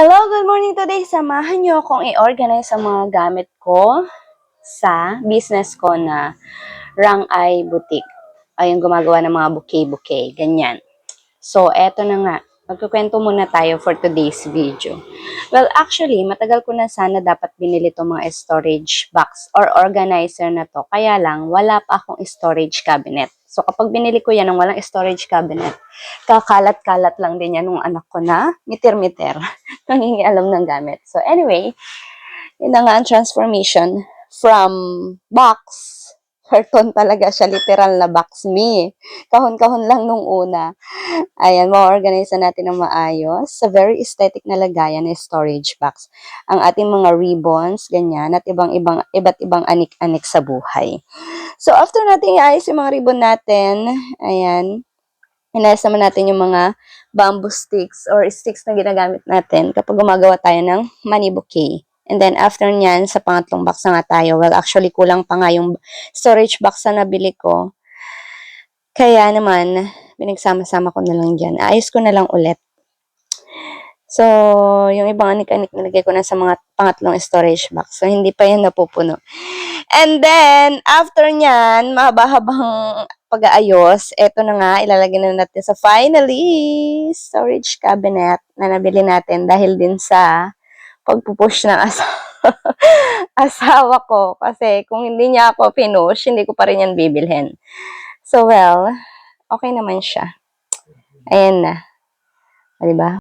Hello, good morning today. Samahan niyo akong i-organize ang mga gamit ko sa business ko na Rang-Ay Boutique. Ay, yung gumagawa ng mga bouquet-bouquet, ganyan. So, eto na nga. Magkukwento muna tayo for today's video. Well, actually, matagal ko na sana dapat binili itong mga storage box or organizer na to. Kaya lang, wala pa akong storage cabinet. So, kapag binili ko yan ng walang storage cabinet, kakalat-kalat lang din yan ng anak ko na mitir-mitir. Nangingialam ng gamit. So, anyway, yun na nga ang transformation from box, karton talaga siya, literal na box me. Kahon-kahon lang nung una. Ayan, ma-organize na natin ng maayos sa very aesthetic na lagayan na storage box. Ang ating mga ribbons, ganyan, at iba't ibang anik-anik sa buhay. So, after natin iayos yung mga ribbon natin, ayan, inayos naman natin yung mga bamboo sticks or sticks na ginagamit natin kapag gumagawa tayo ng money bouquet. And then, after nyan, sa pangatlong box na nga tayo. Well, actually, kulang pa nga yung storage box na nabili ko. Kaya naman, pinagsama-sama ko na lang dyan. Ayos ko na lang ulit. So, yung ibang anik-anik nilagay ko na sa mga pangatlong storage box. So, hindi pa yan napupuno. And then, after nyan, mahaba-habang pag-aayos, eto na nga, ilalagay na natin sa finally storage cabinet na nabili natin dahil din sa pagpupush ng asawa ko. Kasi kung hindi niya ako pinush, hindi ko pa rin yan bibilhin. So, well, okay naman siya. Ayan na. Diba?